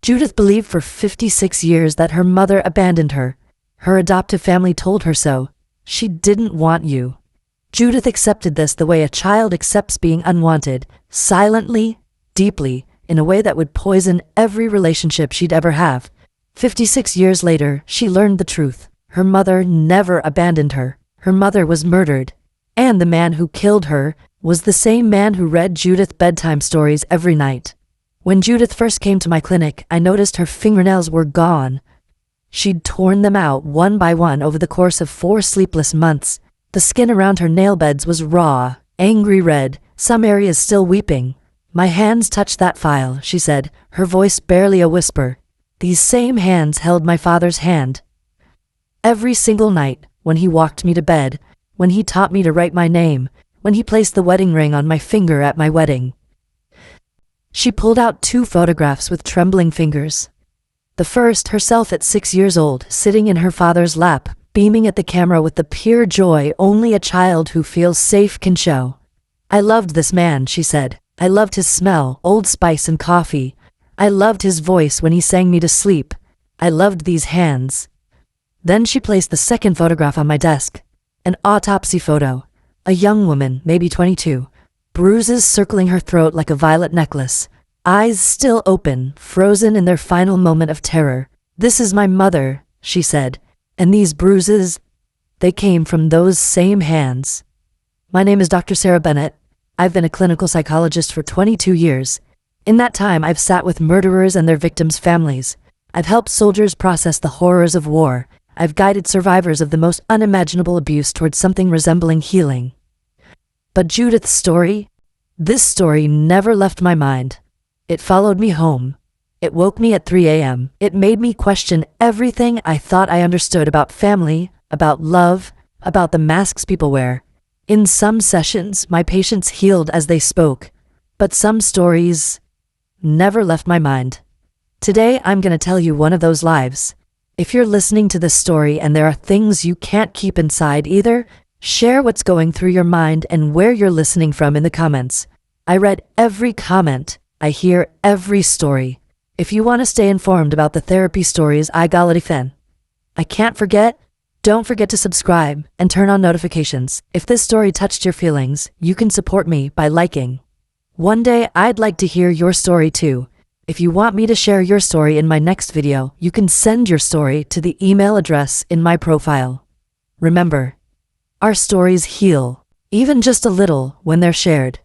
Judith believed for 56 years that her mother abandoned her. Her adoptive family told her so. She didn't want you. Judith accepted this the way a child accepts being unwanted, silently, deeply, in a way that would poison every relationship she'd ever have. 56 years later, she learned the truth. Her mother never abandoned her. Her mother was murdered. And the man who killed her was the same man who read Judith bedtime stories every night. When Judith first came to my clinic, I noticed her fingernails were gone. She'd torn them out one by one over the course of 4 sleepless months. The skin around her nail beds was raw, angry red, some areas still weeping. My hands touched that file, she said, her voice barely a whisper. These same hands held my father's hand. Every single night, when he walked me to bed, when he taught me to write my name, when he placed the wedding ring on my finger at my wedding. She pulled out 2 photographs with trembling fingers. The first, herself at 6 years old, sitting in her father's lap, beaming at the camera with the pure joy only a child who feels safe can show. I loved this man, she said. I loved his smell, Old Spice and coffee. I loved his voice when he sang me to sleep. I loved these hands. Then she placed the second photograph on my desk. An autopsy photo. A young woman, maybe 22. Bruises circling her throat like a violet necklace. Eyes still open, frozen in their final moment of terror. This is my mother, she said. And these bruises, they came from those same hands. My name is Dr. Sarah Bennett. I've been a clinical psychologist for 22 years. In that time, I've sat with murderers and their victims' families. I've helped soldiers process the horrors of war. I've guided survivors of the most unimaginable abuse towards something resembling healing. But Judith's story? This story never left my mind. It followed me home. It woke me at 3 a.m. It made me question everything I thought I understood about family, about love, about the masks people wear. In some sessions, my patients healed as they spoke, but some stories never left my mind. Today, I'm going to tell you one of those lives. If you're listening to this story and there are things you can't keep inside either, share what's going through your mind and where you're listening from in the comments. I read every comment. I hear every story. If you want to stay informed about the therapy stories I got fan. Don't forget to subscribe and turn on notifications. If this story touched your feelings, you can support me by liking. One day, I'd like to hear your story too. If you want me to share your story in my next video, you can send your story to the email address in my profile. Remember, our stories heal, even just a little, when they're shared.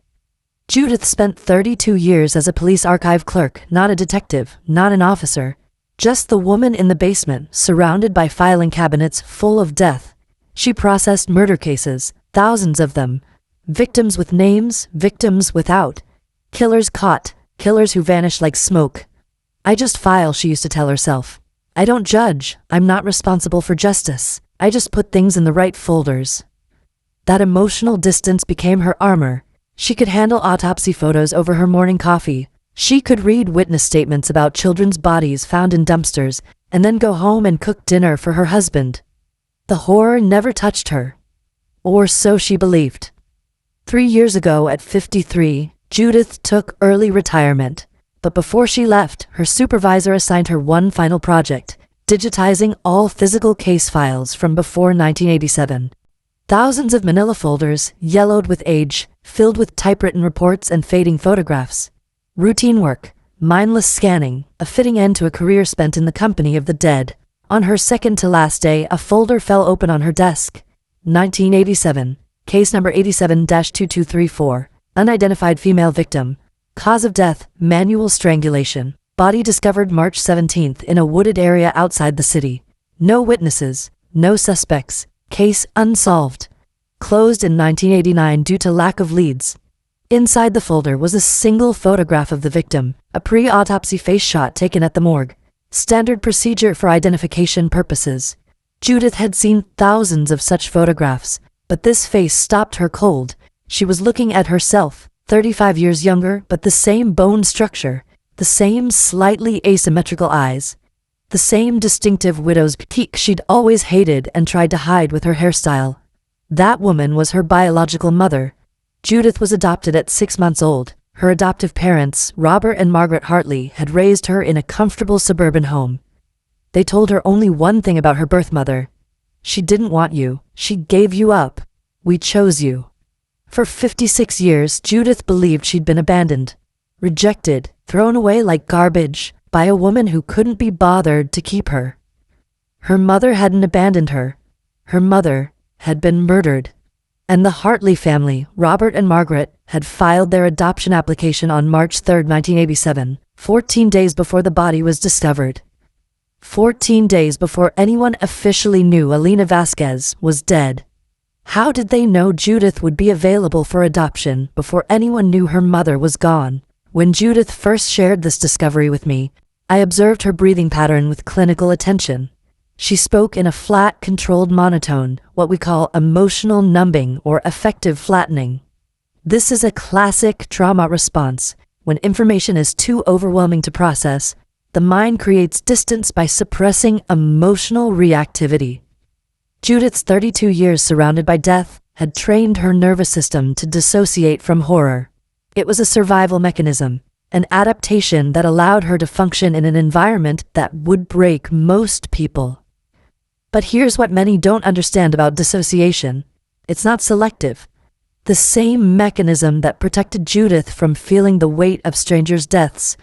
Judith spent 32 years as a police archive clerk, not a detective, not an officer. Just the woman in the basement, surrounded by filing cabinets full of death. She processed murder cases, thousands of them. Victims with names, victims without. Killers caught, killers who vanished like smoke. I just file, she used to tell herself. I don't judge, I'm not responsible for justice. I just put things in the right folders. That emotional distance became her armor. She could handle autopsy photos over her morning coffee. She could read witness statements about children's bodies found in dumpsters, and then go home and cook dinner for her husband. The horror never touched her. Or so she believed. 3 years ago, at 53, Judith took early retirement. But before she left, her supervisor assigned her one final project, digitizing all physical case files from before 1987. Thousands of manila folders, yellowed with age, filled with typewritten reports and fading photographs. Routine work, mindless scanning, a fitting end to a career spent in the company of the dead. On her second to last day, a folder fell open on her desk. 1987, case number 87-2234, unidentified female victim. Cause of death, manual strangulation. Body discovered March 17th in a wooded area outside the city. No witnesses, no suspects. Case unsolved. Closed in 1989 due to lack of leads. Inside the folder was a single photograph of the victim, a pre-autopsy face shot taken at the morgue. Standard procedure for identification purposes. Judith had seen thousands of such photographs, but this face stopped her cold. She was looking at herself, 35 years younger, but the same bone structure, the same slightly asymmetrical eyes, the same distinctive widow's peak she'd always hated and tried to hide with her hairstyle. That woman was her biological mother. Judith was adopted at 6 months old. Her adoptive parents, Robert and Margaret Hartley, had raised her in a comfortable suburban home. They told her only one thing about her birth mother. She didn't want you. She gave you up. We chose you. For 56 years, Judith believed she'd been abandoned, rejected, thrown away like garbage by a woman who couldn't be bothered to keep her. Her mother hadn't abandoned her. Her mother had been murdered. And the Hartley family, Robert and Margaret, had filed their adoption application on March 3, 1987, 14 days before the body was discovered. 14 days before anyone officially knew Elena Vasquez was dead. How did they know Judith would be available for adoption before anyone knew her mother was gone? When Judith first shared this discovery with me, I observed her breathing pattern with clinical attention. She spoke in a flat, controlled monotone, what we call emotional numbing or affective flattening. This is a classic trauma response. When information is too overwhelming to process, the mind creates distance by suppressing emotional reactivity. Judith's 32 years surrounded by death had trained her nervous system to dissociate from horror. It was a survival mechanism, an adaptation that allowed her to function in an environment that would break most people. But here's what many don't understand about dissociation. It's not selective. The same mechanism that protected Judith from feeling the weight of strangers' deaths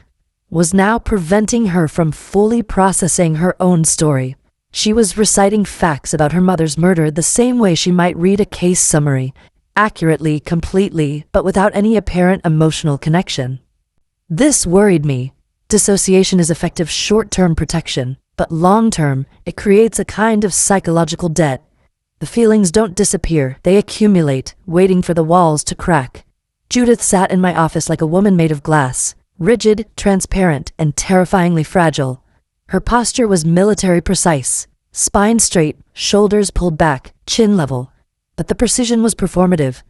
was now preventing her from fully processing her own story. She was reciting facts about her mother's murder the same way she might read a case summary, accurately, completely, but without any apparent emotional connection. This worried me. Dissociation is effective short-term protection, but long-term, it creates a kind of psychological debt. The feelings don't disappear, they accumulate, waiting for the walls to crack. Judith sat in my office like a woman made of glass, rigid, transparent, and terrifyingly fragile. Her posture was military precise, spine straight, shoulders pulled back, chin level. But the precision was performative.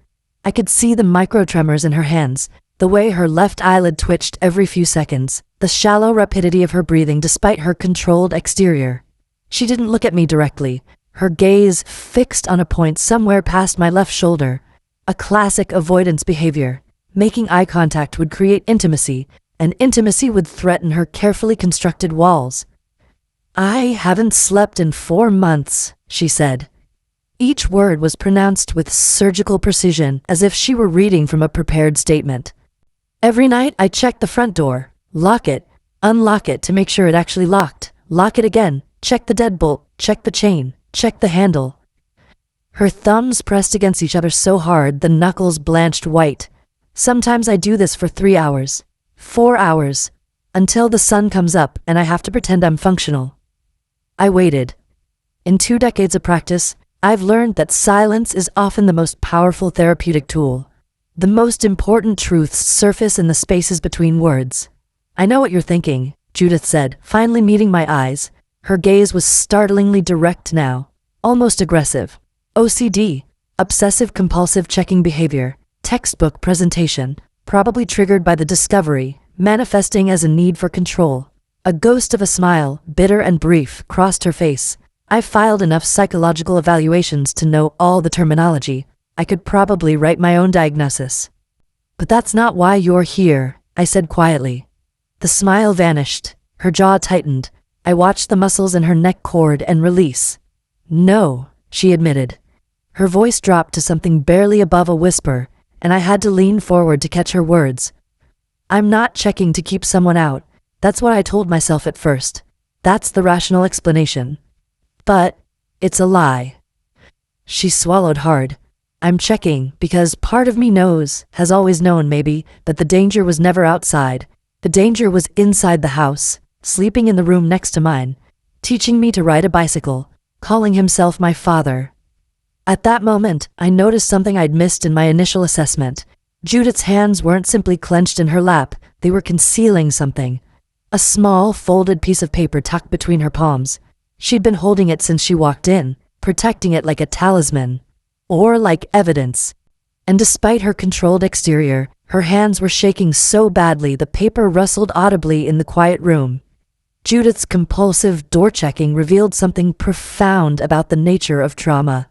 I could see the micro-tremors in her hands, the way her left eyelid twitched every few seconds, the shallow rapidity of her breathing despite her controlled exterior. She didn't look at me directly, her gaze fixed on a point somewhere past my left shoulder, a classic avoidance behavior. Making eye contact would create intimacy, and intimacy would threaten her carefully constructed walls. "I haven't slept in 4 months," she said. Each word was pronounced with surgical precision, as if she were reading from a prepared statement. "Every night I check the front door, lock it, unlock it to make sure it actually locked, lock it again, check the deadbolt, check the chain, check the handle." Her thumbs pressed against each other so hard the knuckles blanched white. "Sometimes I do this for 3 hours, 4 hours, until the sun comes up and I have to pretend I'm functional." I waited. In 2 decades of practice, I've learned that silence is often the most powerful therapeutic tool. The most important truths surface in the spaces between words. "I know what you're thinking," Judith said, finally meeting my eyes. Her gaze was startlingly direct now, almost aggressive. OCD, obsessive-compulsive checking behavior, textbook presentation, probably triggered by the discovery, manifesting as a need for control. A ghost of a smile, bitter and brief, crossed her face. I filed enough psychological evaluations to know all the terminology. I could probably write my own diagnosis. "But that's not why you're here," I said quietly. The smile vanished. Her jaw tightened. I watched the muscles in her neck cord and release. "No," she admitted. Her voice dropped to something barely above a whisper, and I had to lean forward to catch her words. "I'm not checking to keep someone out. That's what I told myself at first. That's the rational explanation. But it's a lie." She swallowed hard. "I'm checking because part of me knows, has always known maybe, that the danger was never outside. The danger was inside the house, sleeping in the room next to mine, teaching me to ride a bicycle, calling himself my father." At that moment, I noticed something I'd missed in my initial assessment. Judith's hands weren't simply clenched in her lap, they were concealing something. A small, folded piece of paper tucked between her palms. She'd been holding it since she walked in, protecting it like a talisman. Or like evidence. And despite her controlled exterior, her hands were shaking so badly the paper rustled audibly in the quiet room. Judith's compulsive door-checking revealed something profound about the nature of trauma.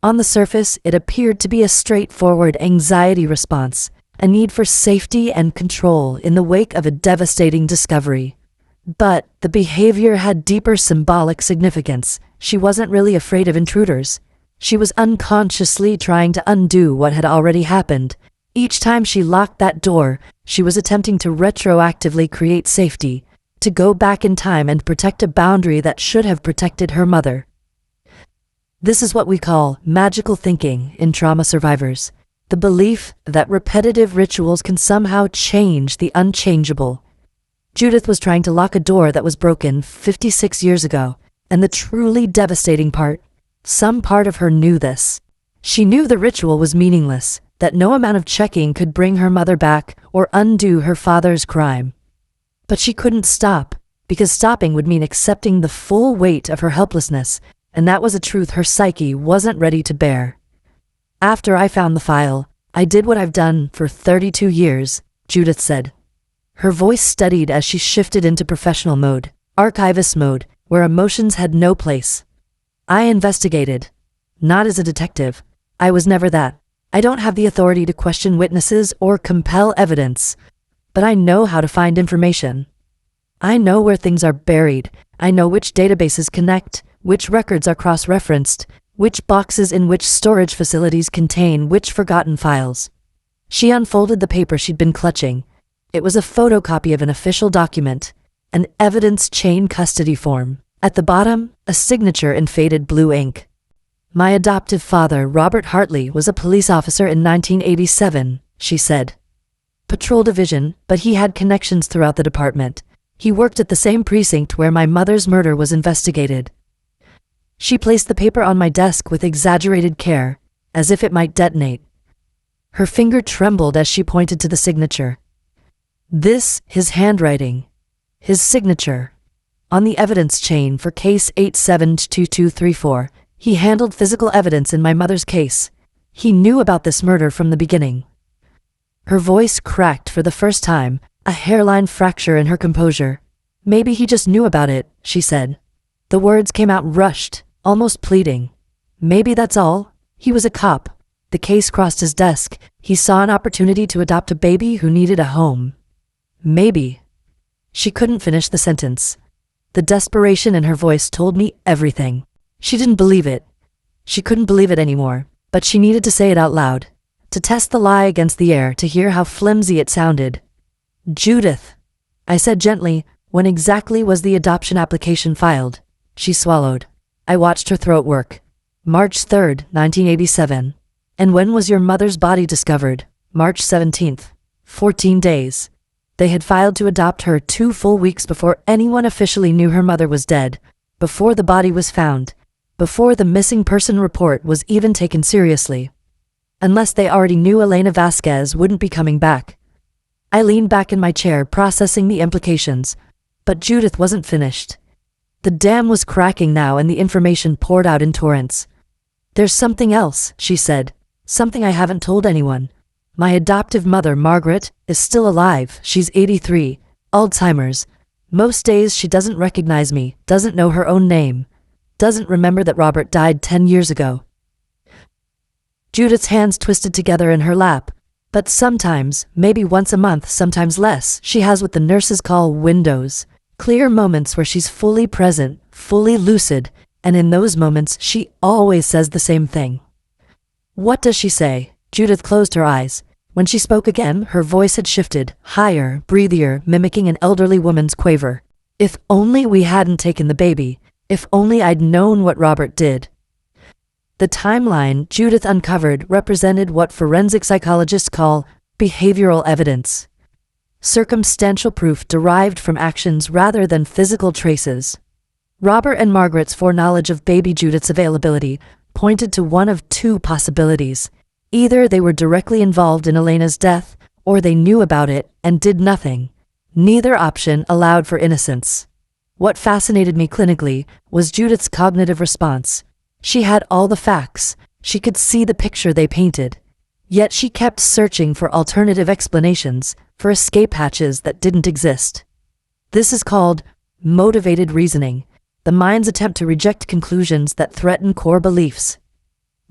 On the surface, it appeared to be a straightforward anxiety response, a need for safety and control in the wake of a devastating discovery. But the behavior had deeper symbolic significance. She wasn't really afraid of intruders. She was unconsciously trying to undo what had already happened. Each time she locked that door, she was attempting to retroactively create safety, to go back in time and protect a boundary that should have protected her mother. This is what we call magical thinking in trauma survivors, the belief that repetitive rituals can somehow change the unchangeable. Judith was trying to lock a door that was broken 56 years ago, and the truly devastating part, some part of her knew this. She knew the ritual was meaningless, that no amount of checking could bring her mother back or undo her father's crime. But she couldn't stop, because stopping would mean accepting the full weight of her helplessness, and that was a truth her psyche wasn't ready to bear. After I found the file, I did what I've done for 32 years, Judith said. Her voice steadied as she shifted into professional mode, archivist mode, where emotions had no place. I investigated. Not as a detective. I was never that. I don't have the authority to question witnesses or compel evidence, but I know how to find information. I know where things are buried. I know which databases connect, which records are cross-referenced, which boxes in which storage facilities contain which forgotten files. She unfolded the paper she'd been clutching. It was a photocopy of an official document, an evidence chain custody form. At the bottom, a signature in faded blue ink. My adoptive father, Robert Hartley, was a police officer in 1987, she said. Patrol division, but he had connections throughout the department. He worked at the same precinct where my mother's murder was investigated. She placed the paper on my desk with exaggerated care, as if it might detonate. Her finger trembled as she pointed to the signature. This, his handwriting. His signature. On the evidence chain for case 872234, he handled physical evidence in my mother's case. He knew about this murder from the beginning. Her voice cracked for the first time, a hairline fracture in her composure. Maybe he just knew about it, she said. The words came out rushed, almost pleading. Maybe that's all. He was a cop. The case crossed his desk. He saw an opportunity to adopt a baby who needed a home. Maybe. She couldn't finish the sentence. The desperation in her voice told me everything. She didn't believe it. She couldn't believe it anymore, but she needed to say it out loud, to test the lie against the air, to hear how flimsy it sounded. Judith, I said gently, when exactly was the adoption application filed? She swallowed. I watched her throat work. March 3rd, 1987. And when was your mother's body discovered? March 17th. 14 days. They had filed to adopt her 2 full weeks before anyone officially knew her mother was dead, before the body was found, before the missing person report was even taken seriously. Unless they already knew Elena Vasquez wouldn't be coming back. I leaned back in my chair, processing the implications, but Judith wasn't finished. The dam was cracking now and the information poured out in torrents. There's something else, she said, something I haven't told anyone. My adoptive mother, Margaret, is still alive. She's 83, Alzheimer's. Most days she doesn't recognize me, doesn't know her own name, doesn't remember that Robert died 10 years ago. Judith's hands twisted together in her lap, but sometimes, maybe once a month, sometimes less, she has what the nurses call windows, clear moments where she's fully present, fully lucid, and in those moments she always says the same thing. What does she say? Judith closed her eyes. When she spoke again, her voice had shifted, higher, breathier, mimicking an elderly woman's quaver. If only we hadn't taken the baby. If only I'd known what Robert did. The timeline Judith uncovered represented what forensic psychologists call behavioral evidence. Circumstantial proof derived from actions rather than physical traces. Robert and Margaret's foreknowledge of baby Judith's availability pointed to one of 2 possibilities. Either they were directly involved in Elena's death, or they knew about it and did nothing. Neither option allowed for innocence. What fascinated me clinically was Judith's cognitive response. She had all the facts. She could see the picture they painted. Yet she kept searching for alternative explanations, for escape hatches that didn't exist. This is called motivated reasoning, the mind's attempt to reject conclusions that threaten core beliefs.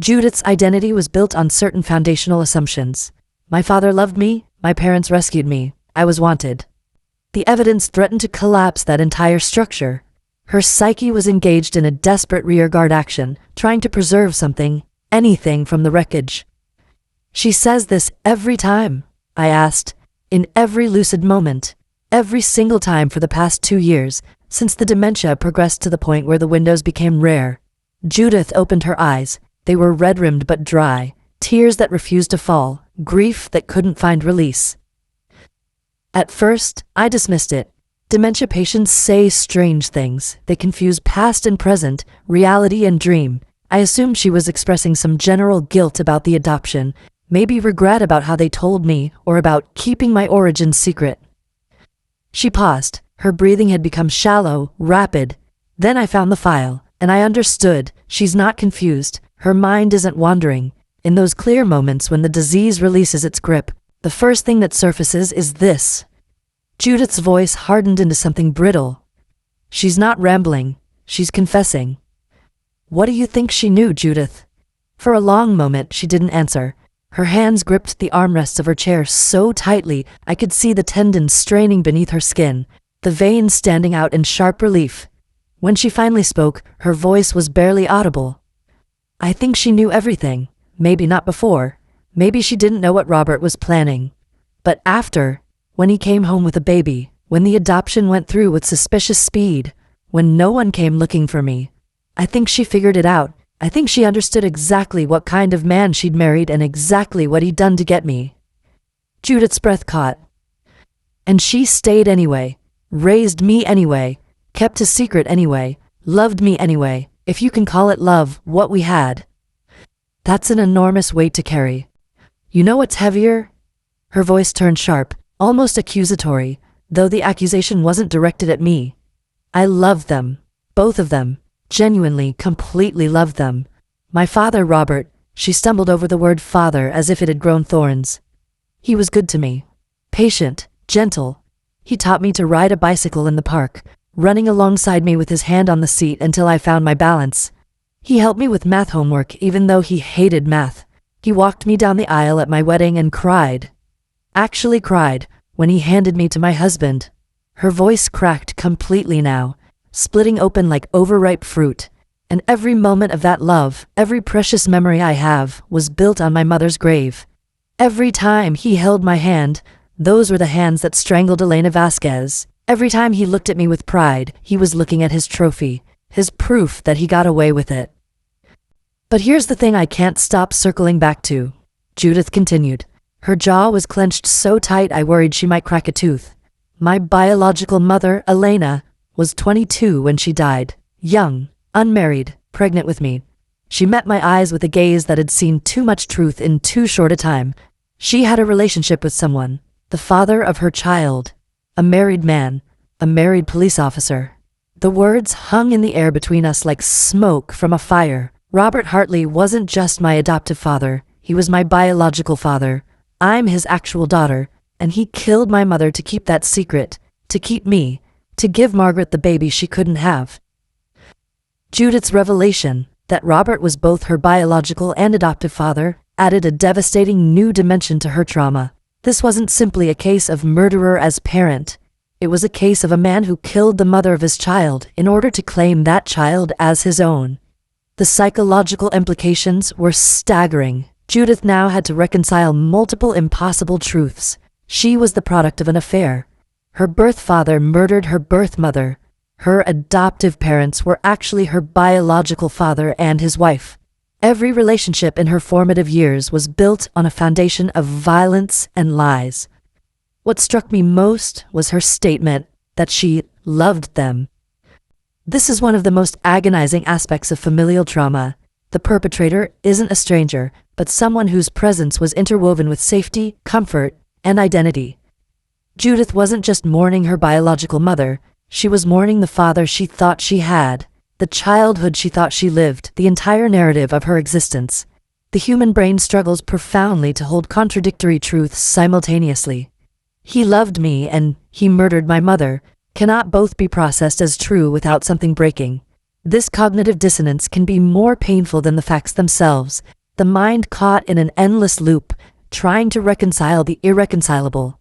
Judith's identity was built on certain foundational assumptions. My father loved me, my parents rescued me, I was wanted. The evidence threatened to collapse that entire structure. Her psyche was engaged in a desperate rearguard action, trying to preserve something, anything from the wreckage. She says this every time, I asked, in every lucid moment, every single time for the past 2 years, since the dementia progressed to the point where the windows became rare. Judith opened her eyes. They were red-rimmed but dry, tears that refused to fall, grief that couldn't find release. At first, I dismissed it. Dementia patients say strange things. They confuse past and present, reality and dream. I assumed she was expressing some general guilt about the adoption, maybe regret about how they told me, or about keeping my origins secret. She paused. Her breathing had become shallow, rapid. Then I found the file, and I understood. She's not confused. Her mind isn't wandering. In those clear moments when the disease releases its grip, the first thing that surfaces is this. Judith's voice hardened into something brittle. She's not rambling. She's confessing. What do you think she knew, Judith? For a long moment, she didn't answer. Her hands gripped the armrests of her chair so tightly I could see the tendons straining beneath her skin, the veins standing out in sharp relief. When she finally spoke, her voice was barely audible. I think she knew everything. Maybe not before. Maybe she didn't know what Robert was planning. But after, when he came home with a baby, when the adoption went through with suspicious speed, when no one came looking for me, I think she figured it out. I think she understood exactly what kind of man she'd married and exactly what he'd done to get me. Judith's breath caught. And she stayed anyway, raised me anyway, kept a secret anyway, loved me anyway, if you can call it love, what we had. That's an enormous weight to carry. You know what's heavier? Her voice turned sharp, almost accusatory, though the accusation wasn't directed at me. I loved them, both of them, genuinely, completely loved them. My father, Robert, she stumbled over the word father as if it had grown thorns. He was good to me. Patient, gentle. He taught me to ride a bicycle in the park, running alongside me with his hand on the seat until I found my balance. He helped me with math homework even though he hated math. He walked me down the aisle at my wedding and cried. Actually cried, when he handed me to my husband. Her voice cracked completely now, splitting open like overripe fruit. And every moment of that love, every precious memory I have, was built on my mother's grave. Every time he held my hand, those were the hands that strangled Elena Vasquez. Every time he looked at me with pride, he was looking at his trophy, his proof that he got away with it. But here's the thing I can't stop circling back to, Judith continued. Her jaw was clenched so tight I worried she might crack a tooth. My biological mother, Elena, was 22 when she died, young, unmarried, pregnant with me. She met my eyes with a gaze that had seen too much truth in too short a time. She had a relationship with someone, the father of her child, a married man, a married police officer. The words hung in the air between us like smoke from a fire. Robert Hartley wasn't just my adoptive father, he was my biological father. I'm his actual daughter, and he killed my mother to keep that secret, to keep me, to give Margaret the baby she couldn't have. Judith's revelation, that Robert was both her biological and adoptive father, added a devastating new dimension to her trauma. This wasn't simply a case of murderer as parent. It was a case of a man who killed the mother of his child in order to claim that child as his own. The psychological implications were staggering. Judith now had to reconcile multiple impossible truths. She was the product of an affair. Her birth father murdered her birth mother. Her adoptive parents were actually her biological father and his wife. Every relationship in her formative years was built on a foundation of violence and lies. What struck me most was her statement that she loved them. This is one of the most agonizing aspects of familial trauma. The perpetrator isn't a stranger, but someone whose presence was interwoven with safety, comfort, and identity. Judith wasn't just mourning her biological mother, she was mourning the father she thought she had, the childhood she thought she lived, the entire narrative of her existence. The human brain struggles profoundly to hold contradictory truths simultaneously. He loved me and he murdered my mother cannot both be processed as true without something breaking. This cognitive dissonance can be more painful than the facts themselves. The mind caught in an endless loop, trying to reconcile the irreconcilable.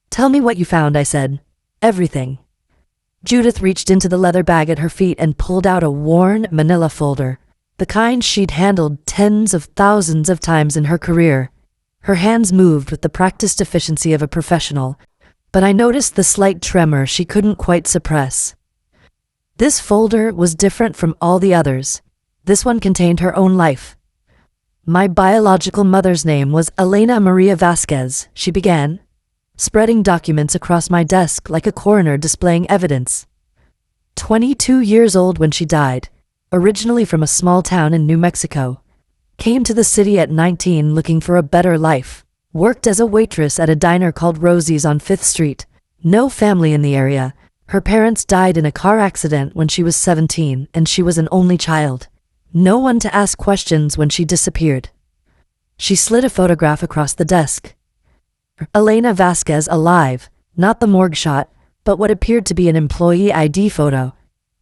"Tell me what you found," I said. "Everything." Judith reached into the leather bag at her feet and pulled out a worn manila folder, the kind she'd handled tens of thousands of times in her career. Her hands moved with the practiced efficiency of a professional, but I noticed the slight tremor she couldn't quite suppress. This folder was different from all the others. This one contained her own life. "My biological mother's name was Elena Maria Vasquez," she began, spreading documents across my desk like a coroner displaying evidence. 22 years old when she died, originally from a small town in New Mexico. Came to the city at 19 looking for a better life. Worked as a waitress at a diner called Rosie's on 5th Street. No family in the area. Her parents died in a car accident when she was 17, and she was an only child. No one to ask questions when she disappeared. She slid a photograph across the desk. Elena Vasquez alive, not the morgue shot, but what appeared to be an employee ID photo.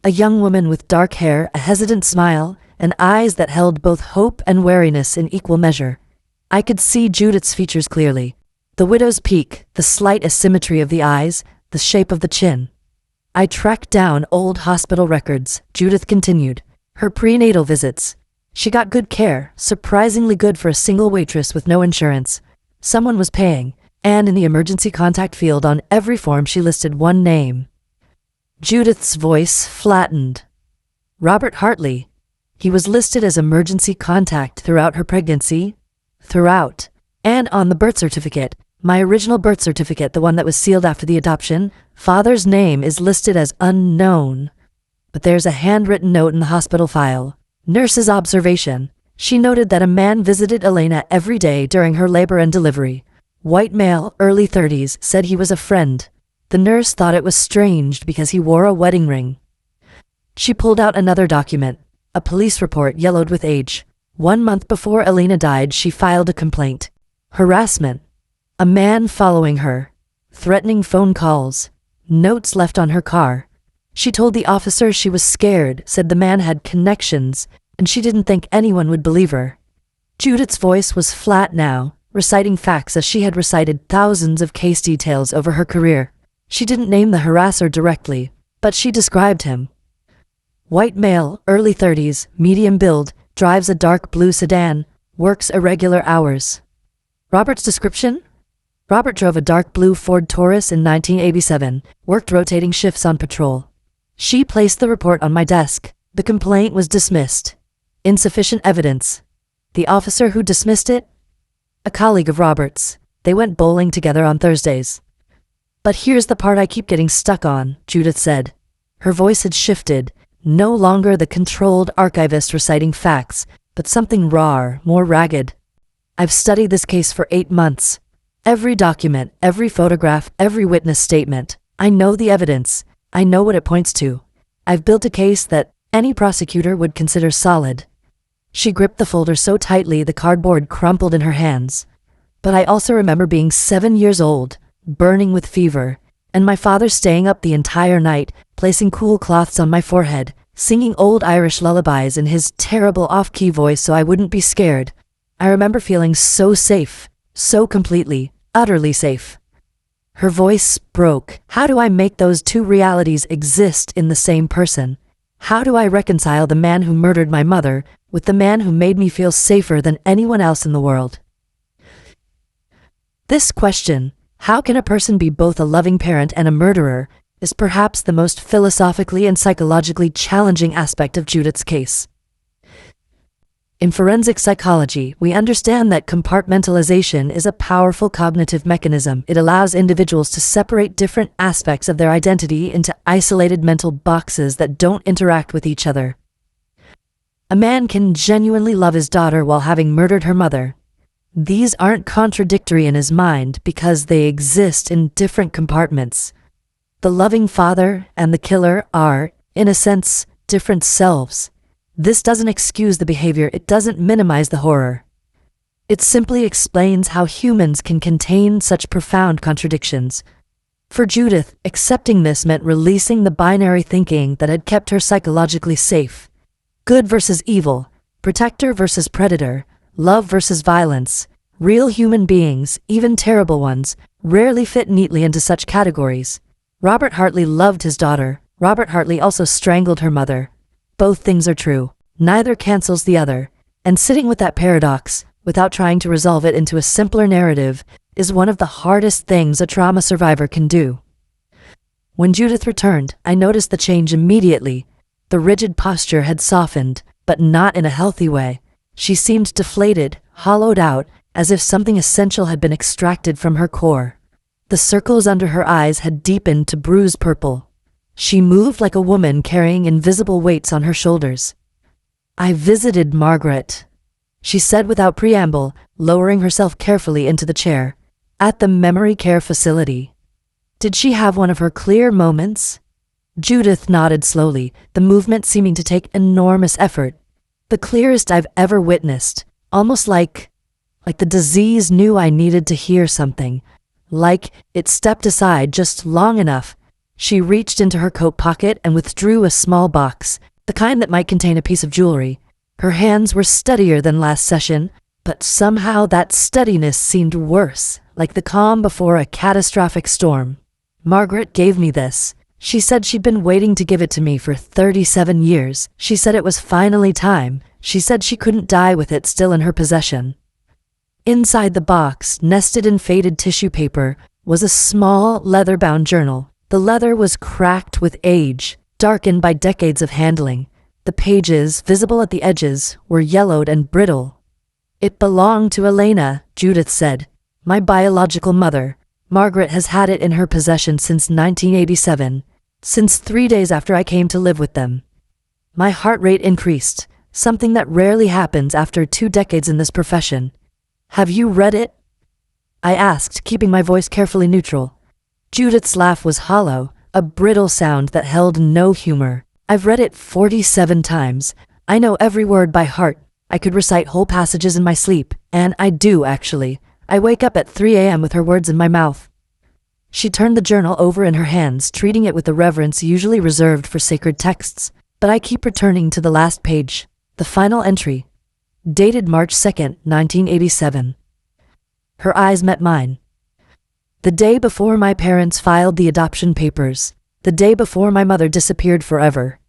A young woman with dark hair, a hesitant smile, and eyes that held both hope and wariness in equal measure. I could see Judith's features clearly. The widow's peak, the slight asymmetry of the eyes, the shape of the chin. I tracked down old hospital records, Judith continued. Her prenatal visits. She got good care, surprisingly good for a single waitress with no insurance. Someone was paying, and in the emergency contact field on every form she listed one name. Judith's voice flattened. Robert Hartley. He was listed as emergency contact throughout her pregnancy. Throughout. And on the birth certificate, my original birth certificate, the one that was sealed after the adoption, father's name is listed as unknown. But there's a handwritten note in the hospital file. Nurse's observation. She noted that a man visited Elena every day during her labor and delivery. White male, early 30s, said he was a friend. The nurse thought it was strange because he wore a wedding ring. She pulled out another document, a police report yellowed with age. 1 month before Elena died, she filed a complaint. Harassment. A man following her. Threatening phone calls. Notes left on her car. She told the officer she was scared, said the man had connections, and she didn't think anyone would believe her. Judith's voice was flat now, reciting facts as she had recited thousands of case details over her career. She didn't name the harasser directly, but she described him. White male, early 30s, medium build, drives a dark blue sedan, works irregular hours. Robert's description? Robert drove a dark blue Ford Taurus in 1987, worked rotating shifts on patrol. She placed the report on my desk. The complaint was dismissed. Insufficient evidence. The officer who dismissed it? A colleague of Robert's. They went bowling together on Thursdays. But here's the part I keep getting stuck on, Judith said. Her voice had shifted, no longer the controlled archivist reciting facts, but something raw, more ragged. I've studied this case for 8 months. Every document, every photograph, every witness statement. I know the evidence. I know what it points to. I've built a case that any prosecutor would consider solid. She gripped the folder so tightly the cardboard crumpled in her hands. But I also remember being 7 years old, burning with fever, and my father staying up the entire night, placing cool cloths on my forehead, singing old Irish lullabies in his terrible off-key voice so I wouldn't be scared. I remember feeling so safe, so completely, utterly safe. Her voice broke. How do I make those two realities exist in the same person? How do I reconcile the man who murdered my mother with the man who made me feel safer than anyone else in the world? This question, how can a person be both a loving parent and a murderer, is perhaps the most philosophically and psychologically challenging aspect of Judith's case. In forensic psychology, we understand that compartmentalization is a powerful cognitive mechanism. It allows individuals to separate different aspects of their identity into isolated mental boxes that don't interact with each other. A man can genuinely love his daughter while having murdered her mother. These aren't contradictory in his mind because they exist in different compartments. The loving father and the killer are, in a sense, different selves. This doesn't excuse the behavior, it doesn't minimize the horror. It simply explains how humans can contain such profound contradictions. For Judith, accepting this meant releasing the binary thinking that had kept her psychologically safe. Good versus evil, protector versus predator, love versus violence, Real human beings, even terrible ones, rarely fit neatly into such categories. Robert Hartley loved his daughter. Robert Hartley also strangled her mother. Both things are true. Neither cancels the other. And sitting with that paradox, without trying to resolve it into a simpler narrative, is one of the hardest things a trauma survivor can do. When Judith returned, I noticed the change immediately. The rigid posture had softened, but not in a healthy way. She seemed deflated, hollowed out, as if something essential had been extracted from her core. The circles under her eyes had deepened to bruise purple. She moved like a woman carrying invisible weights on her shoulders. "I visited Margaret," she said without preamble, lowering herself carefully into the chair. "At the memory care facility. Did she have one of her clear moments?" Judith nodded slowly, the movement seeming to take enormous effort. "The clearest I've ever witnessed, almost like the disease knew I needed to hear something. Like it stepped aside just long enough." She reached into her coat pocket and withdrew a small box, the kind that might contain a piece of jewelry. Her hands were steadier than last session, but somehow that steadiness seemed worse, like the calm before a catastrophic storm. "Margaret gave me this. She said she'd been waiting to give it to me for 37 years. She said it was finally time. She said she couldn't die with it still in her possession." Inside the box, nested in faded tissue paper, was a small, leather-bound journal. The leather was cracked with age, darkened by decades of handling. The pages, visible at the edges, were yellowed and brittle. "It belonged to Elena," Judith said. "My biological mother. Margaret has had it in her possession since 1987, since 3 days after I came to live with them." My heart rate increased, something that rarely happens after 2 decades in this profession. "Have you read it?" I asked, keeping my voice carefully neutral. Judith's laugh was hollow, a brittle sound that held no humor. "I've read it 47 times. I know every word by heart. I could recite whole passages in my sleep, and I do, actually. I wake up at 3 a.m. with her words in my mouth." She turned the journal over in her hands, treating it with the reverence usually reserved for sacred texts. But I keep returning to the last page, the final entry. Dated March 2nd, 1987. Her eyes met mine. "The day before my parents filed the adoption papers. The day before my mother disappeared forever."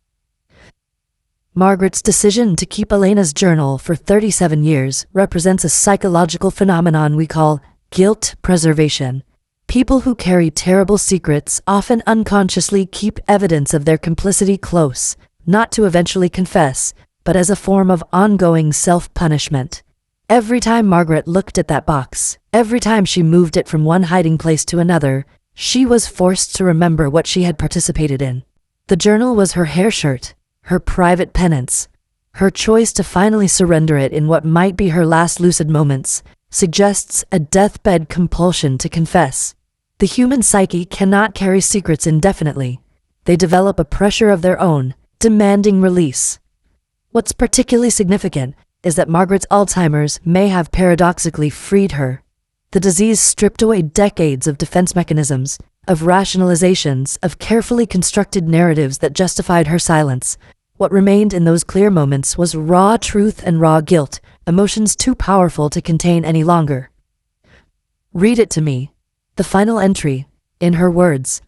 Margaret's decision to keep Elena's journal for 37 years represents a psychological phenomenon we call guilt preservation. People who carry terrible secrets often unconsciously keep evidence of their complicity close, not to eventually confess, but as a form of ongoing self-punishment. Every time Margaret looked at that box, every time she moved it from one hiding place to another, she was forced to remember what she had participated in. The journal was her hair shirt, her private penance. Her choice to finally surrender it in what might be her last lucid moments suggests a deathbed compulsion to confess. The human psyche cannot carry secrets indefinitely. They develop a pressure of their own, demanding release. What's particularly significant is that Margaret's Alzheimer's may have paradoxically freed her. The disease stripped away decades of defense mechanisms, of rationalizations, of carefully constructed narratives that justified her silence. What remained in those clear moments was raw truth and raw guilt, emotions too powerful to contain any longer. "Read it to me." The final entry, in her words.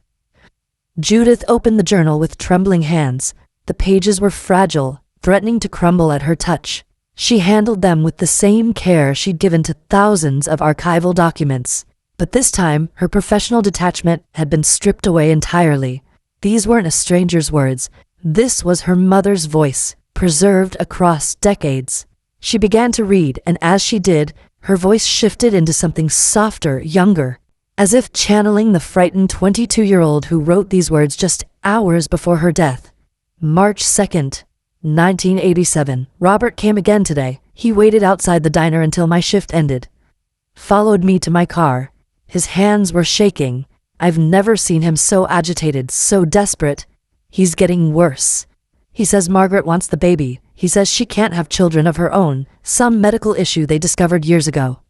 Judith opened the journal with trembling hands. The pages were fragile, threatening to crumble at her touch. She handled them with the same care she'd given to thousands of archival documents. But this time, her professional detachment had been stripped away entirely. These weren't a stranger's words. This was her mother's voice, preserved across decades. She began to read, and as she did, her voice shifted into something softer, younger, as if channeling the frightened 22-year-old who wrote these words just hours before her death. March 2nd, 1987. Robert came again today. He waited outside the diner until my shift ended. Followed me to my car. His hands were shaking. I've never seen him so agitated, so desperate. He's getting worse. He says Margaret wants the baby. He says she can't have children of her own, some medical issue they discovered years ago.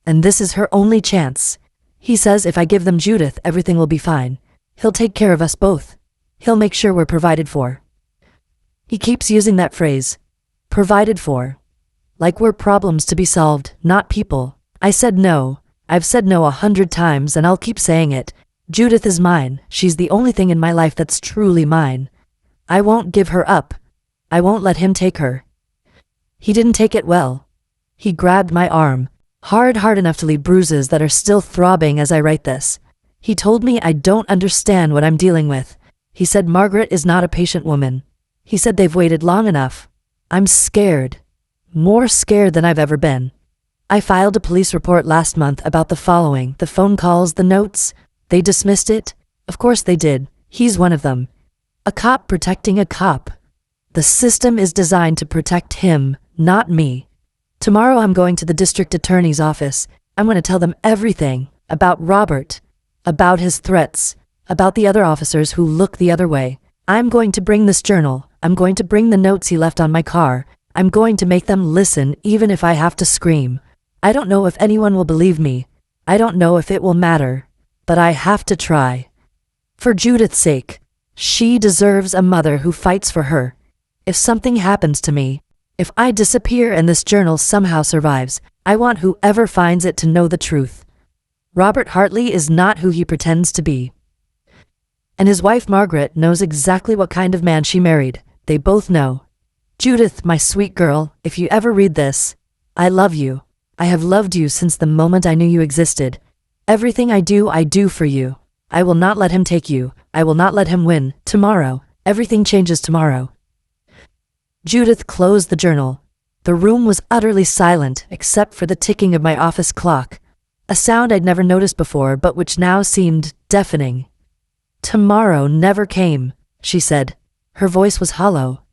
And this is her only chance. He says if I give them Judith, everything will be fine. He'll take care of us both. He'll make sure we're provided for. He keeps using that phrase, provided for. like we're problems to be solved, not people. I said no. I've said no 100 times and I'll keep saying it. Judith is mine. She's the only thing in my life that's truly mine. I won't give her up. I won't let him take her. He didn't take it well. He grabbed my arm, hard enough to leave bruises that are still throbbing as I write this. He told me I don't understand what I'm dealing with. He said Margaret is not a patient woman. He said they've waited long enough. I'm scared. More scared than I've ever been. I filed a police report last month about the following: the phone calls, the notes. They dismissed it. Of course they did. He's one of them. A cop protecting a cop. The system is designed to protect him, not me. Tomorrow I'm going to the district attorney's office. I'm going to tell them everything about Robert, about his threats, about the other officers who look the other way. I'm going to bring this journal. I'm going to bring the notes he left on my car. I'm going to make them listen even if I have to scream. I don't know if anyone will believe me. I don't know if it will matter. But I have to try. For Judith's sake. She deserves a mother who fights for her. If something happens to me, if I disappear and this journal somehow survives, I want whoever finds it to know the truth. Robert Hartley is not who he pretends to be. And his wife Margaret knows exactly what kind of man she married. They both know. Judith, my sweet girl, if you ever read this, I love you. I have loved you since the moment I knew you existed. Everything I do for you. I will not let him take you. I will not let him win. Tomorrow, everything changes tomorrow. Judith closed the journal. The room was utterly silent except for the ticking of my office clock, a sound I'd never noticed before but which now seemed deafening. Tomorrow never came, she said. Her voice was hollow.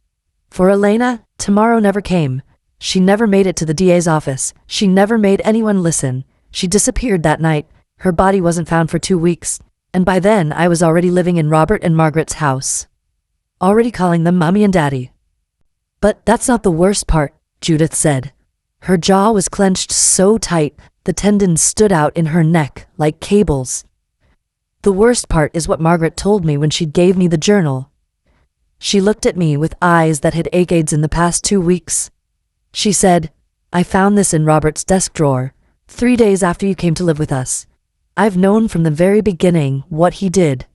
For Elena, tomorrow never came. She never made it to the DA's office. She never made anyone listen. She disappeared that night. Her body wasn't found for 2 weeks. And by then I was already living in Robert and Margaret's house. Already calling them Mommy and Daddy. But that's not the worst part, Judith said. Her jaw was clenched so tight, the tendons stood out in her neck like cables. The worst part is what Margaret told me when she gave me the journal. She looked at me with eyes that had ached in the past 2 weeks. She said, I found this in Robert's desk drawer, 3 days after you came to live with us. I've known from the very beginning what he did.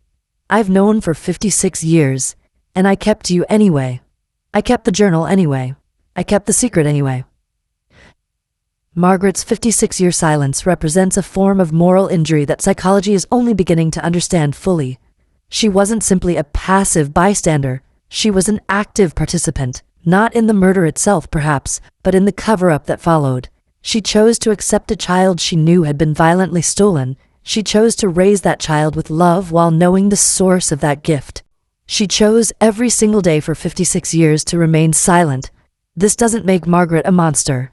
I've known for 56 years, and I kept you anyway. I kept the journal anyway. I kept the secret anyway. Margaret's 56-year silence represents a form of moral injury that psychology is only beginning to understand fully. She wasn't simply a passive bystander. She was an active participant, not in the murder itself perhaps, but in the cover-up that followed. She chose to accept a child she knew had been violently stolen. She chose to raise that child with love while knowing the source of that gift. She chose every single day for 56 years to remain silent. This doesn't make Margaret a monster.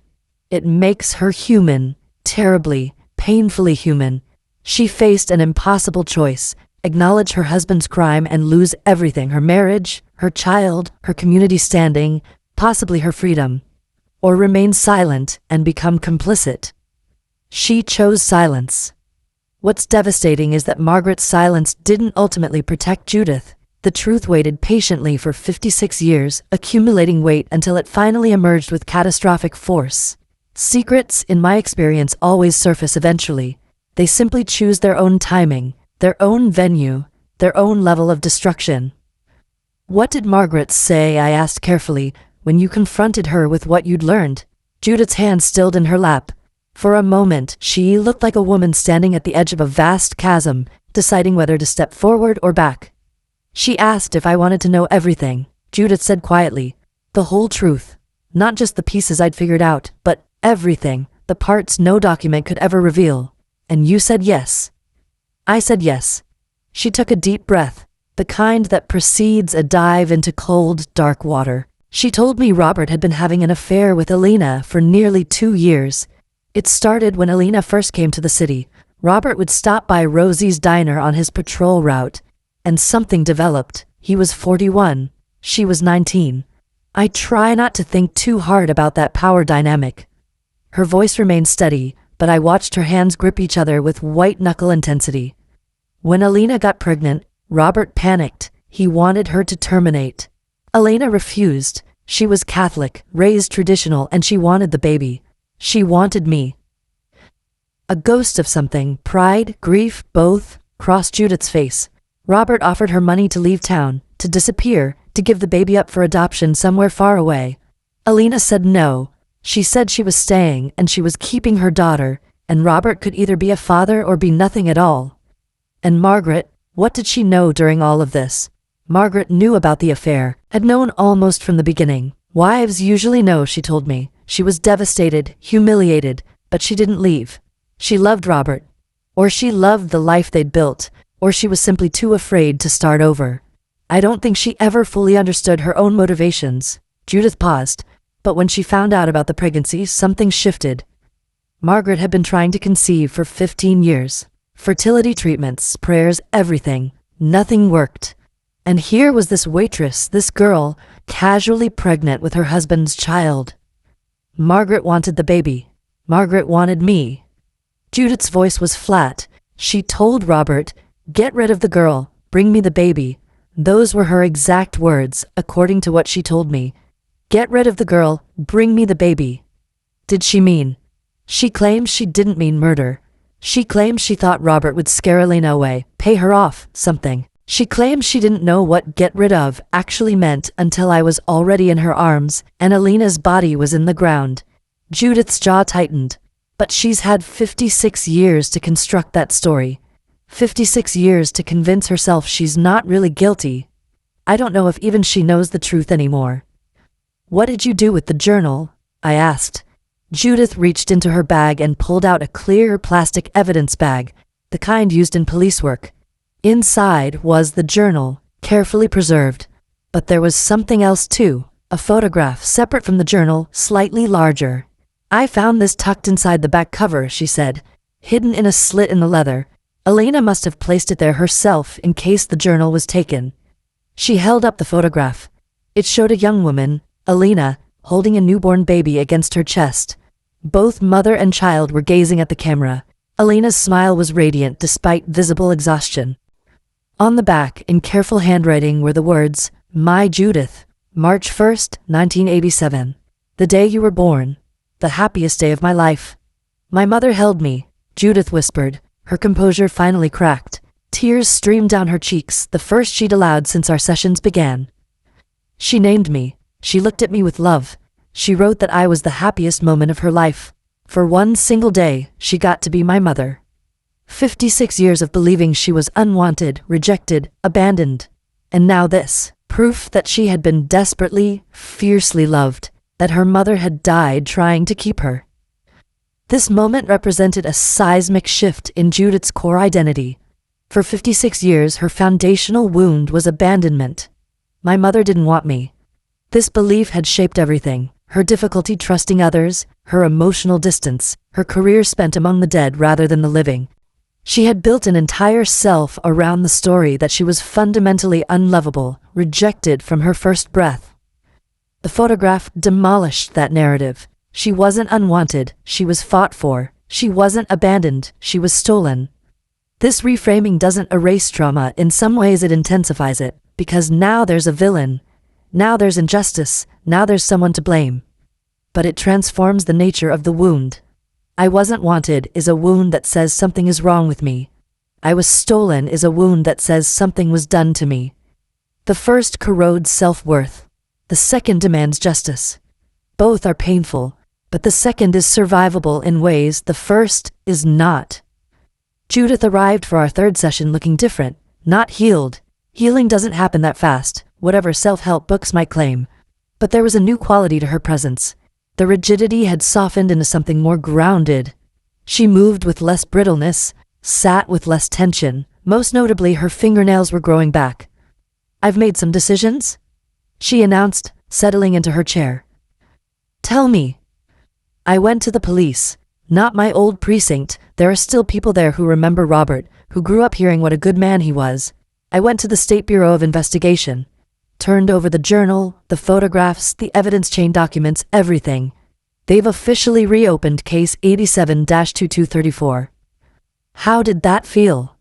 It makes her human, terribly, painfully human. She faced an impossible choice: acknowledge her husband's crime and lose everything, her marriage, her child, her community standing, possibly her freedom, or remain silent and become complicit. She chose silence. What's devastating is that Margaret's silence didn't ultimately protect Judith. The truth waited patiently for 56 years, accumulating weight until it finally emerged with catastrophic force. Secrets, in my experience, always surface eventually. They simply choose their own timing, their own venue, their own level of destruction. What did Margaret say, I asked carefully, when you confronted her with what you'd learned? Judith's hand stilled in her lap. For a moment, she looked like a woman standing at the edge of a vast chasm, deciding whether to step forward or back. She asked if I wanted to know everything. Judith said quietly, the whole truth. Not just the pieces I'd figured out, but everything, the parts no document could ever reveal. And you said yes. I said yes. She took a deep breath, the kind that precedes a dive into cold, dark water. She told me Robert had been having an affair with Elena for nearly 2 years. It started when Elena first came to the city. Robert would stop by Rosie's diner on his patrol route, and something developed. He was 41. She was 19. I try not to think too hard about that power dynamic. Her voice remained steady, but I watched her hands grip each other with white-knuckle intensity. When Elena got pregnant, Robert panicked. He wanted her to terminate. Elena refused. She was Catholic, raised traditional, and she wanted the baby. She wanted me. A ghost of something, pride, grief, both, crossed Judith's face. Robert offered her money to leave town, to disappear, to give the baby up for adoption somewhere far away. Elena said no. She said she was staying, and she was keeping her daughter, and Robert could either be a father or be nothing at all. And Margaret, what did she know during all of this? Margaret knew about the affair, had known almost from the beginning. Wives usually know, she told me. She was devastated, humiliated, but she didn't leave. She loved Robert. Or she loved the life they'd built, or she was simply too afraid to start over. I don't think she ever fully understood her own motivations. Judith paused, but when she found out about the pregnancy, something shifted. Margaret had been trying to conceive for 15 years. Fertility treatments, prayers, everything. Nothing worked. And here was this waitress, this girl, casually pregnant with her husband's child. Margaret wanted the baby. Margaret wanted me. Judith's voice was flat. She told Robert, "Get rid of the girl, bring me the baby." Those were her exact words, according to what she told me. Get rid of the girl, bring me the baby. Did she mean? She claims she didn't mean murder. She claims she thought Robert would scare Elena away, pay her off, something. She claims she didn't know what get rid of actually meant until I was already in her arms and Elena's body was in the ground. Judith's jaw tightened. But she's had 56 years to construct that story. 56 years to convince herself she's not really guilty. I don't know if even she knows the truth anymore. What did you do with the journal? I asked. Judith reached into her bag and pulled out a clear plastic evidence bag, the kind used in police work. Inside was the journal, carefully preserved. But there was something else too, a photograph separate from the journal, slightly larger. I found this tucked inside the back cover, she said, hidden in a slit in the leather. Elena must have placed it there herself in case the journal was taken. She held up the photograph. It showed a young woman, Elena, holding a newborn baby against her chest. Both mother and child were gazing at the camera. Elena's smile was radiant despite visible exhaustion. On the back, in careful handwriting, were the words, "My Judith, March 1st, 1987. The day you were born. The happiest day of my life." My mother held me, Judith whispered. Her composure finally cracked. Tears streamed down her cheeks, the first she'd allowed since our sessions began. She named me. She looked at me with love. She wrote that I was the happiest moment of her life. For one single day, she got to be my mother. 56 years of believing she was unwanted, rejected, abandoned. And now this, proof that she had been desperately, fiercely loved, that her mother had died trying to keep her. This moment represented a seismic shift in Judith's core identity. For 56 years, her foundational wound was abandonment. My mother didn't want me. This belief had shaped everything. Her difficulty trusting others, her emotional distance, her career spent among the dead rather than the living. She had built an entire self around the story that she was fundamentally unlovable, rejected from her first breath. The photograph demolished that narrative. She wasn't unwanted, she was fought for. She wasn't abandoned, she was stolen. This reframing doesn't erase trauma, in some ways it intensifies it, because now there's a villain. Now there's injustice, now there's someone to blame. But it transforms the nature of the wound. I wasn't wanted is a wound that says something is wrong with me. I was stolen is a wound that says something was done to me. The first corrodes self-worth. The second demands justice. Both are painful, but the second is survivable in ways the first is not. Judith arrived for our third session looking different, not healed. Healing doesn't happen that fast, whatever self-help books might claim. But there was a new quality to her presence. The rigidity had softened into something more grounded. She moved with less brittleness, sat with less tension. Most notably, her fingernails were growing back. "I've made some decisions," she announced, settling into her chair. "Tell me." I went to the police. Not my old precinct. There are still people there who remember Robert, who grew up hearing what a good man he was. I went to the State Bureau of Investigation. Turned over the journal, the photographs, the evidence chain documents, everything. They've officially reopened case 87-2234. How did that feel?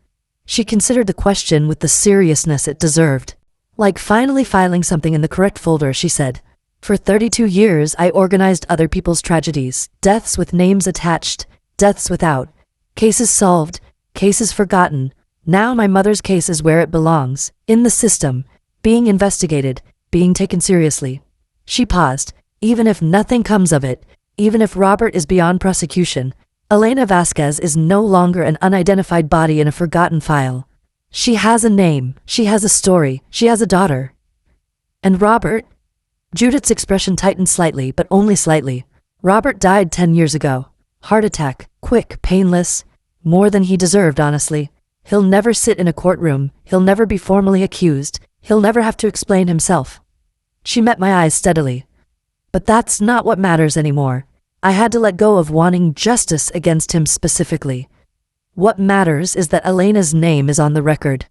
She considered the question with the seriousness it deserved. Like finally filing something in the correct folder, she said. For 32 years, I organized other people's tragedies, deaths with names attached, deaths without, cases solved, cases forgotten. Now my mother's case is where it belongs, in the system, being investigated, being taken seriously. She paused. Even if nothing comes of it, even if Robert is beyond prosecution, Elena Vasquez is no longer an unidentified body in a forgotten file. She has a name, she has a story, she has a daughter. And Robert? Judith's expression tightened slightly, but only slightly. Robert died 10 years ago. Heart attack, quick, painless, more than he deserved, honestly. He'll never sit in a courtroom, he'll never be formally accused, he'll never have to explain himself. She met my eyes steadily. But that's not what matters anymore. I had to let go of wanting justice against him specifically. What matters is that Elena's name is on the record.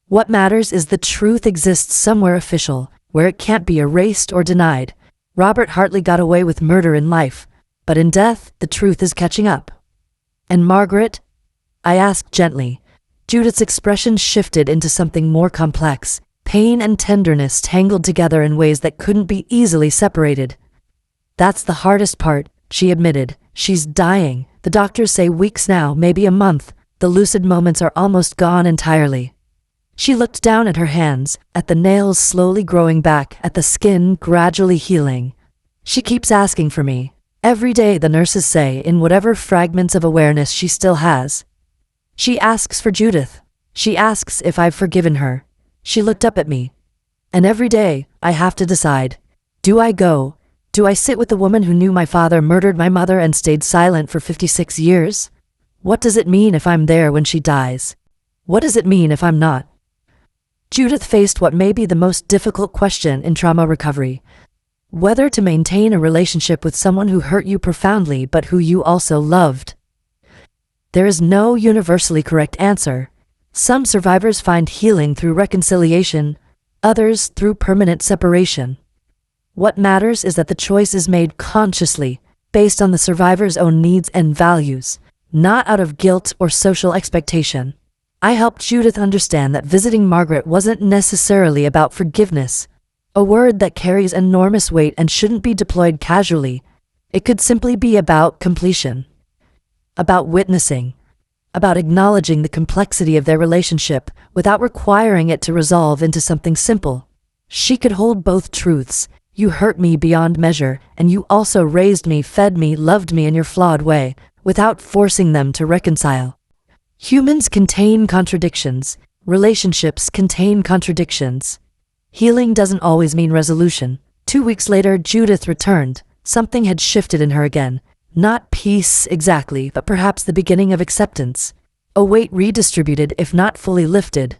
What matters is the truth exists somewhere official, where it can't be erased or denied. Robert Hartley got away with murder in life, but in death, the truth is catching up. And Margaret? I asked gently. Judith's expression shifted into something more complex. Pain and tenderness tangled together in ways that couldn't be easily separated. That's the hardest part, she admitted. She's dying. The doctors say weeks now, maybe a month. The lucid moments are almost gone entirely. She looked down at her hands, at the nails slowly growing back, at the skin gradually healing. She keeps asking for me. Every day, the nurses say, in whatever fragments of awareness she still has. She asks for Judith. She asks if I've forgiven her. She looked up at me. And every day, I have to decide. Do I go? Do I sit with the woman who knew my father murdered my mother and stayed silent for 56 years? What does it mean if I'm there when she dies? What does it mean if I'm not? Judith faced what may be the most difficult question in trauma recovery. Whether to maintain a relationship with someone who hurt you profoundly but who you also loved. There is no universally correct answer. Some survivors find healing through reconciliation, others through permanent separation. What matters is that the choice is made consciously, based on the survivor's own needs and values, not out of guilt or social expectation. I helped Judith understand that visiting Margaret wasn't necessarily about forgiveness, a word that carries enormous weight and shouldn't be deployed casually. It could simply be about completion, about witnessing, about acknowledging the complexity of their relationship without requiring it to resolve into something simple. She could hold both truths. You hurt me beyond measure, and you also raised me, fed me, loved me in your flawed way, without forcing them to reconcile. Humans contain contradictions. Relationships contain contradictions. Healing doesn't always mean resolution. 2 weeks later, Judith returned. Something had shifted in her again. Not peace exactly, but perhaps the beginning of acceptance. A weight redistributed, if not fully lifted.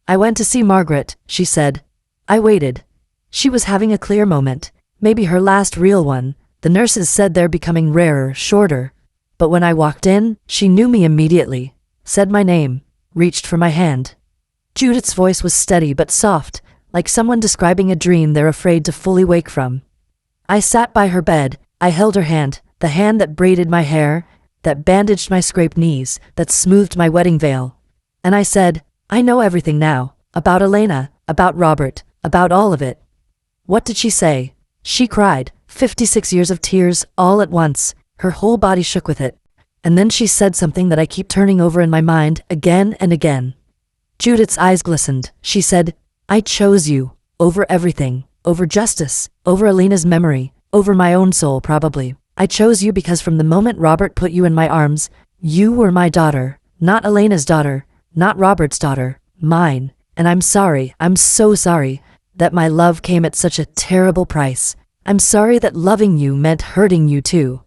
I went to see Margaret, she said. I waited. She was having a clear moment, maybe her last real one. The nurses said they're becoming rarer, shorter. But when I walked in, she knew me immediately, said my name, reached for my hand. Judith's voice was steady but soft, like someone describing a dream they're afraid to fully wake from. I sat by her bed, I held her hand, the hand that braided my hair, that bandaged my scraped knees, that smoothed my wedding veil. And I said, I know everything now, about Elena, about Robert, about all of it. What did she say? She cried, 56 years of tears, all at once. Her whole body shook with it. And then she said something that I keep turning over in my mind again and again. Judith's eyes glistened. She said, I chose you, over everything, over justice, over Elena's memory, over my own soul probably. I chose you because from the moment Robert put you in my arms, you were my daughter, not Elena's daughter, not Robert's daughter, mine. And I'm sorry, I'm so sorry, that my love came at such a terrible price. I'm sorry that loving you meant hurting you too.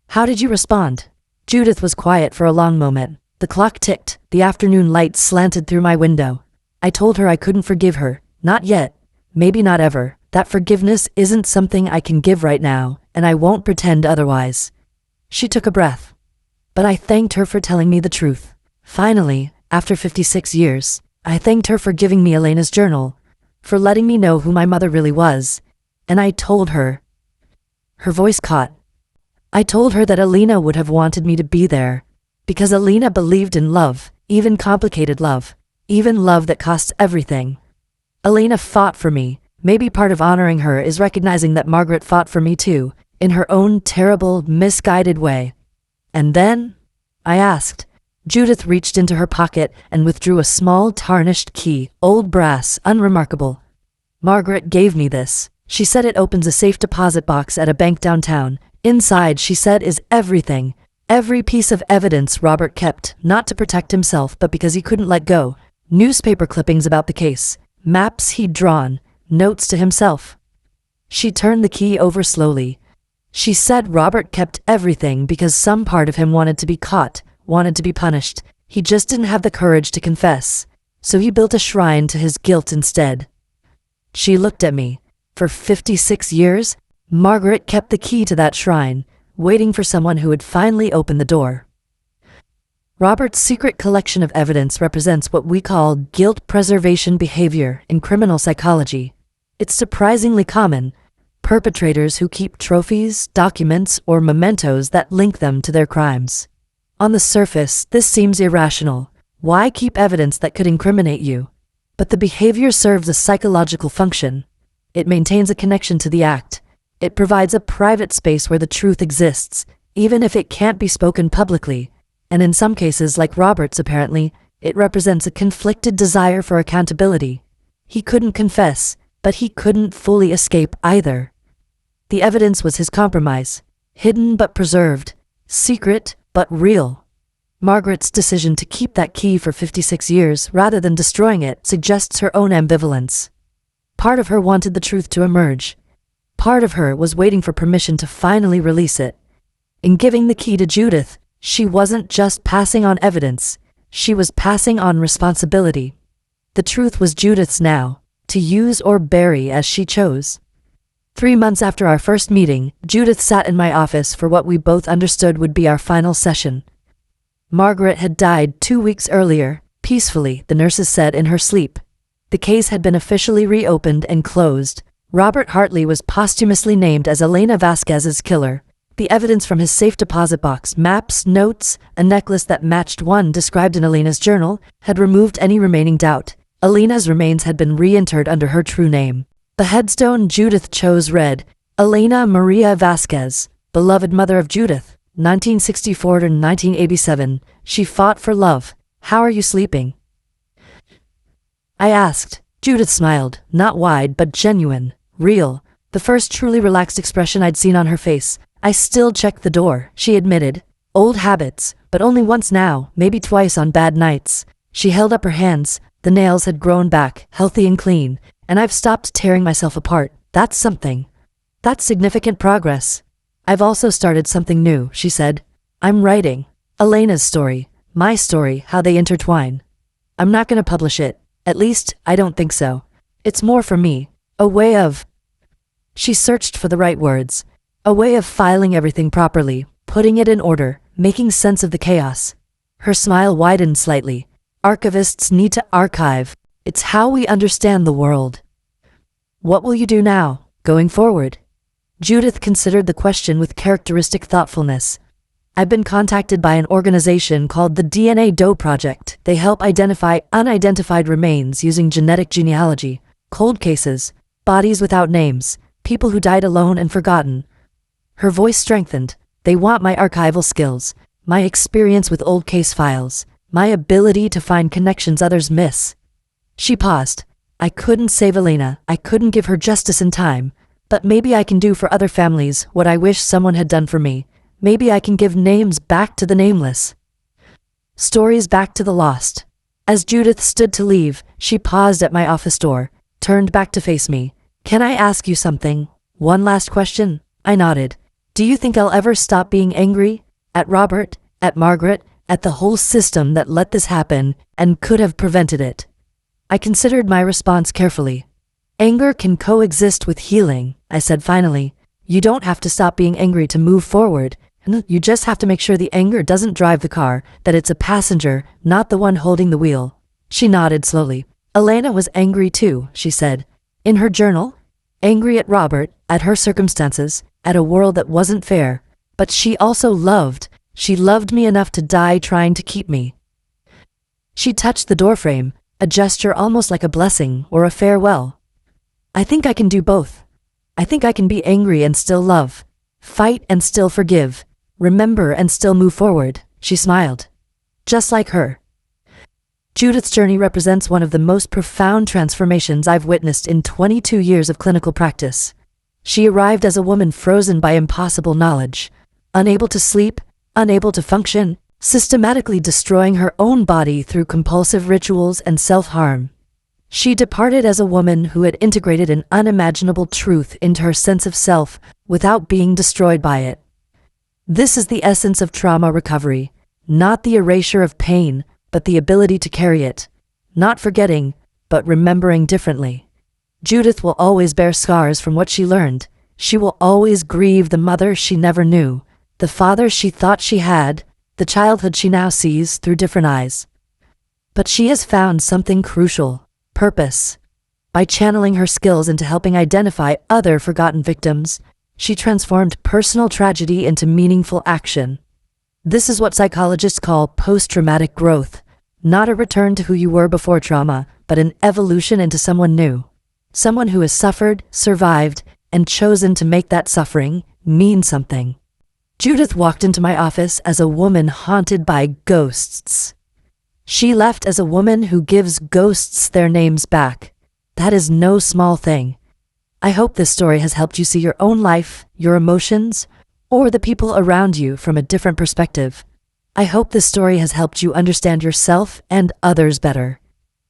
How did you respond? Judith was quiet for a long moment. The clock ticked, the afternoon light slanted through my window. I told her I couldn't forgive her, not yet, maybe not ever, that forgiveness isn't something I can give right now, and I won't pretend otherwise. She took a breath. But I thanked her for telling me the truth. Finally, after 56 years, I thanked her for giving me Elena's journal, for letting me know who my mother really was, and I told her. Her voice caught. I told her that Elena would have wanted me to be there, because Elena believed in love, even complicated love, even love that costs everything. Elena fought for me, Maybe part of honoring her is recognizing that Margaret fought for me too, in her own terrible, misguided way. And then? I asked. Judith reached into her pocket and withdrew a small, tarnished key, old brass, unremarkable. Margaret gave me this. She said it opens a safe deposit box at a bank downtown. Inside, she said, is everything. Every piece of evidence Robert kept, not to protect himself, but because he couldn't let go. Newspaper clippings about the case, maps he'd drawn, notes to himself. She turned the key over slowly. She said Robert kept everything because some part of him wanted to be caught, wanted to be punished. He just didn't have the courage to confess. So he built a shrine to his guilt instead. She looked at me. For 56 years, Margaret kept the key to that shrine, waiting for someone who would finally open the door. Robert's secret collection of evidence represents what we call guilt preservation behavior in criminal psychology. It's surprisingly common. Perpetrators who keep trophies, documents, or mementos that link them to their crimes. On the surface, this seems irrational. Why keep evidence that could incriminate you? But the behavior serves a psychological function. It maintains a connection to the act. It provides a private space where the truth exists, even if it can't be spoken publicly. And in some cases, like Robert's apparently, it represents a conflicted desire for accountability. He couldn't confess, but he couldn't fully escape either. The evidence was his compromise. Hidden but preserved. Secret but real. Margaret's decision to keep that key for 56 years rather than destroying it suggests her own ambivalence. Part of her wanted the truth to emerge. Part of her was waiting for permission to finally release it. In giving the key to Judith, she wasn't just passing on evidence, she was passing on responsibility. The truth was Judith's now, to use or bury as she chose. 3 months after our first meeting, Judith sat in my office for what we both understood would be our final session. Margaret had died 2 weeks earlier, peacefully, the nurses said in her sleep. The case had been officially reopened and closed. Robert Hartley was posthumously named as Elena Vasquez's killer. The evidence from his safe deposit box, maps, notes, a necklace that matched one described in Elena's journal, had removed any remaining doubt. Elena's remains had been reinterred under her true name. The headstone Judith chose read, Elena Maria Vasquez, beloved mother of Judith, 1964 to 1987. She fought for love. How are you sleeping? I asked. Judith smiled, not wide but genuine, real, the first truly relaxed expression I'd seen on her face. I still check the door, she admitted. Old habits, but only once now, maybe twice on bad nights. She held up her hands. The nails had grown back, healthy and clean, and I've stopped tearing myself apart. That's something. That's significant progress. I've also started something new, she said. I'm writing. Elena's story, my story, how they intertwine. I'm not going to publish it. At least, I don't think so. It's more for me. A way of... She searched for the right words. A way of filing everything properly, putting it in order, making sense of the chaos. Her smile widened slightly. Archivists need to archive. It's how we understand the world. What will you do now, going forward? Judith considered the question with characteristic thoughtfulness. I've been contacted by an organization called the DNA Doe Project. They help identify unidentified remains using genetic genealogy, cold cases, bodies without names, people who died alone and forgotten. Her voice strengthened. They want my archival skills, my experience with old case files, my ability to find connections others miss. She paused. I couldn't save Elena, I couldn't give her justice in time, but maybe I can do for other families what I wish someone had done for me. Maybe I can give names back to the nameless. Stories back to the lost. As Judith stood to leave, she paused at my office door, turned back to face me. Can I ask you something? One last question? I nodded. Do you think I'll ever stop being angry? At Robert? At Margaret? At the whole system that let this happen and could have prevented it? I considered my response carefully. Anger can coexist with healing, I said finally. You don't have to stop being angry to move forward. You just have to make sure the anger doesn't drive the car, that it's a passenger, not the one holding the wheel. She nodded slowly. Elena was angry too, she said. In her journal, angry at Robert, at her circumstances, at a world that wasn't fair. But she also loved. She loved me enough to die trying to keep me. She touched the doorframe, a gesture almost like a blessing or a farewell. I think I can do both. I think I can be angry and still love, fight and still forgive, remember and still move forward, she smiled. Just like her. Judith's journey represents one of the most profound transformations I've witnessed in 22 years of clinical practice. She arrived as a woman frozen by impossible knowledge, unable to sleep, unable to function, systematically destroying her own body through compulsive rituals and self-harm. She departed as a woman who had integrated an unimaginable truth into her sense of self without being destroyed by it. This is the essence of trauma recovery, not the erasure of pain, but the ability to carry it, not forgetting, but remembering differently. Judith will always bear scars from what she learned. She will always grieve the mother she never knew, the father she thought she had, the childhood she now sees through different eyes. But she has found something crucial: purpose. By channeling her skills into helping identify other forgotten victims, she transformed personal tragedy into meaningful action. This is what psychologists call post-traumatic growth, not a return to who you were before trauma, but an evolution into someone new. Someone who has suffered, survived, and chosen to make that suffering mean something. Judith walked into my office as a woman haunted by ghosts. She left as a woman who gives ghosts their names back. That is no small thing. I hope this story has helped you see your own life, your emotions, or the people around you from a different perspective. I hope this story has helped you understand yourself and others better.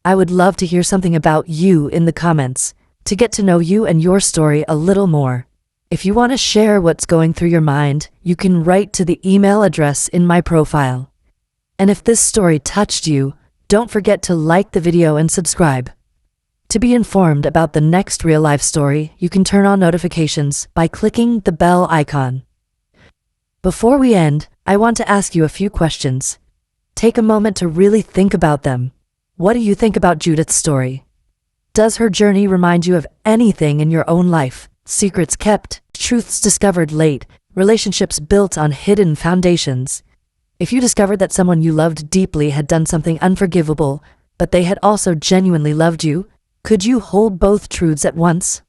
I would love to hear something about you in the comments, to get to know you and your story a little more. If you want to share what's going through your mind, you can write to the email address in my profile. And if this story touched you, don't forget to like the video and subscribe. To be informed about the next real-life story, you can turn on notifications by clicking the bell icon. Before we end, I want to ask you a few questions. Take a moment to really think about them. What do you think about Judith's story? Does her journey remind you of anything in your own life? Secrets kept, truths discovered late, relationships built on hidden foundations. If you discovered that someone you loved deeply had done something unforgivable, but they had also genuinely loved you, could you hold both truths at once?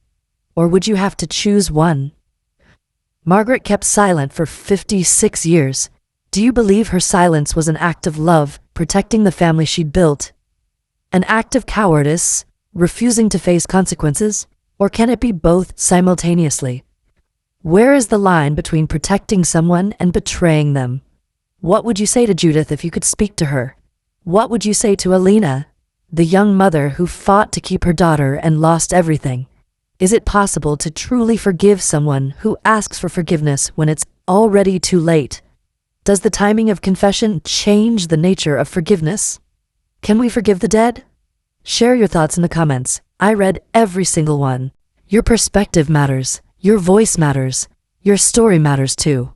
Or would you have to choose one? Margaret kept silent for 56 years. Do you believe her silence was an act of love, protecting the family she'd built? An act of cowardice, refusing to face consequences? Or can it be both simultaneously? Where is the line between protecting someone and betraying them? What would you say to Judith if you could speak to her? What would you say to Elena, the young mother who fought to keep her daughter and lost everything? Is it possible to truly forgive someone who asks for forgiveness when it's already too late? Does the timing of confession change the nature of forgiveness? Can we forgive the dead? Share your thoughts in the comments. I read every single one. Your perspective matters. Your voice matters. Your story matters too.